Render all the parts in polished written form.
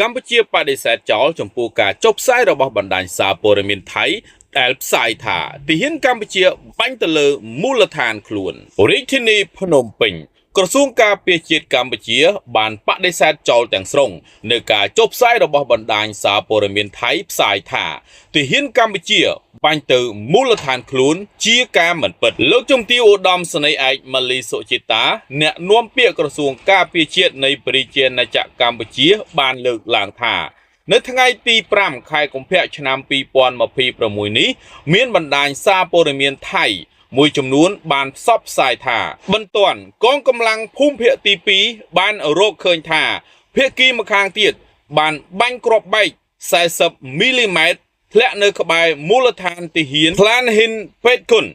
កម្ពុជាបដិសេធចោលចំពោះការចុះផ្សាយរបស់បណ្ដាញសារព័ត៌មានថៃដែលផ្សាយថាទាហានកម្ពុជាបាញ់ទៅលើមូលដ្ឋានខ្លួនរាជធានីភ្នំពេញក្រសួងការពារជាតិកម្ពុជាបានបដិសេធចោលទាំងស្រុងនៅការចុះផ្សាយរបស់បណ្ដាញសារព័ត៌មានថៃផ្សាយថាទាហានកម្ពុជាបាញ់ទៅមូលដ្ឋានខ្លួនជាការមិនពិតលោកជំទាវឧត្តមសេនីយ៍ឯកម៉ាលីសុជីតាអ្នកនាំពាក្យក្រសួងការពារជាតិនៃប្រជាណាចក្រកម្ពុជាបានលើកឡើងថានៅថ្ងៃទី5ខែកុម្ភៈឆ្នាំ2026នេះមានបណ្ដាញសារព័ត៌មានថៃមួយចំនួនបានផ្សព្វផ្សាយថាបន្ទាន់កងកម្លាំងភូមិភាគទី2បានរកឃើញថាភាគីម្ខាងទៀតបានបាញ់គ្រាប់បែក40មីលីម៉ែត្រធ្លាក់នៅក្បែរមូលដ្ឋានទាហានផ្លានហ៊ីនពេតគុន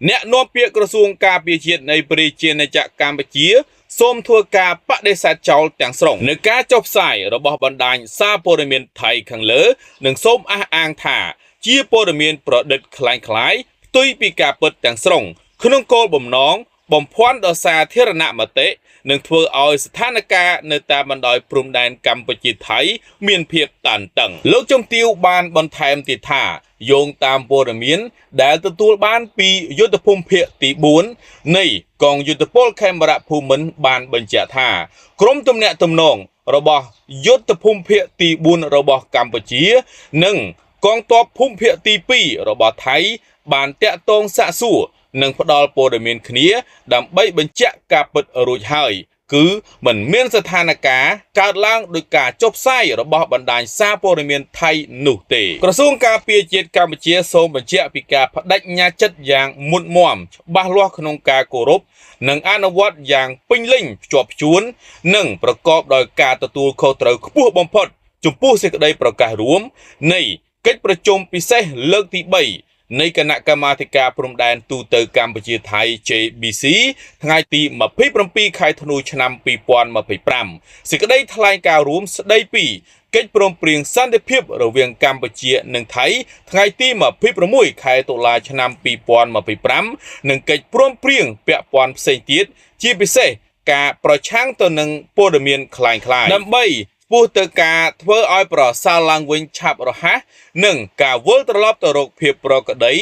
អ្នកនាំពាក្យក្រសួងការពារជាតិនៃប្រជាណាចក្រកម្ពុជាសូមធ្វើការបដិសេធចោលទាំងស្រុងនៅការចុះផ្សាយរបស់បណ្ដាញសារព័ត៌មានថៃខាងលើនិងសូមអះអាងថាជាព័ត៌មានប្រឌិតคล้ายៗផ្ទុយពីការពិតទាំងស្រុងក្នុងគោលបំណងបំភាន់ដល់សាធារណមតិនិងធ្វើឲ្យស្ថានភាពនៅតាមបណ្ដោយព្រំដែនកម្ពុជាថៃមានភាពតានតឹងលោកជំទាវបានបន្ថែមទៀតថាយោងតាមព័ត៌មានដែលទទួលបានពីយុទ្ធភូមិភាគទី4នៃកងយុទ្ធពលខេមរៈភូមិន្ទបានបញ្ជាក់ថាក្រុមទំនាក់ទំនងរបស់យុទ្ធភូមិភាគទី4របស់កម្ពុជានិងកងទ័ពភូមិភាគទី2របស់ថៃបានតាក់ទងសាកសួរនិងផ្ដល់ព័ត៌មានគ្នាដើម្បីបញ្ជាក់ការពិតរួចហើយគឺមិនមានស្ថានភាពកើតឡើងដោយការចុះផ្សាយរបស់បណ្ដាញសារព័ត៌មានថៃនោះទេក្រសួងការពារជាតិកម្ពុជាសូមបញ្ជាក់ពីការបដិញ្ញាចិត្តយ៉ាងមុតមមច្បាស់លាស់ក្នុងការគោរពនិងអនុវត្តយ៉ាងពេញលេញភ្ជាប់ភ្ជួននិងប្រកបដោយការទទួលខុសត្រូវខ្ពស់បំផុតចំពោះសេចក្តីប្រកាសរួមនៃកិច្ចប្រជុំពិសេសលើកទី3នៃគណៈកម្មាធិការព្រំដែនទូតកម្ពុជាថៃ JBC ថ្ងៃទី27ខែធ្នូឆ្នាំ2025សេចក្តីថ្លែងការណ៍រួមស្តីពីកិច្ចព្រមព្រៀងសន្តិភាពរវាងកម្ពុជានិងថៃថ្ងៃទី26ខែតុលាឆ្នាំ2025និងកិច្ចព្រមព្រៀងពាក់ព័ន្ធផ្សេងទៀតជាពិសេសការប្រឆាំងទៅនឹងព័ត៌មានคล้ายៗដើម្បីពោះទៅការធ្វើឲ្យប្រសើរឡើងវិញឆាប់រហ័សនិងការវិលត្រឡប់ទៅរកភាពប្រក្រតី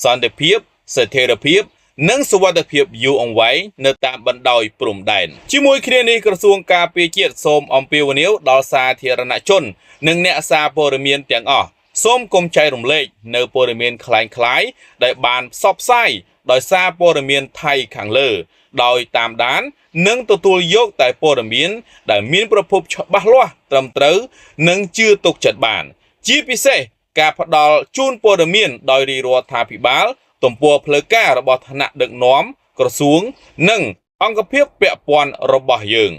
សន្តិភាពស្ថិរភាពនិងសុវត្ថិភាពយូរអង្វែងនៅតាមបណ្ដោយព្រំដែនជាមួយគ្នានេះក្រសួងការពារជាតិសូមអំពាវនាវដល់សាធារណជននិងអ្នកសារព័ត៌មានទាំងអស់សូមកុំចែករំលែកនៅព័ត៌មានคล้ายៗដែលបានផ្សព្វផ្សាយដោយសារព័ត៌មានថៃខាងលើដោយតាមដាននិងទទួលយកតែព័ត៌មានដែលមានប្រភពច្បាស់លាស់ត្រឹមត្រូវនិងជឿទុកចិត្តបានជាពិសេសការផ្ដល់ជូនព័ត៌មានដោយរាជរដ្ឋាភិបាលទំព័រផ្លូវការរបស់ថ្នាក់ដឹកនាំក្រសួងនិងអង្គភាពពាក់ព័ន្ធរបស់យើង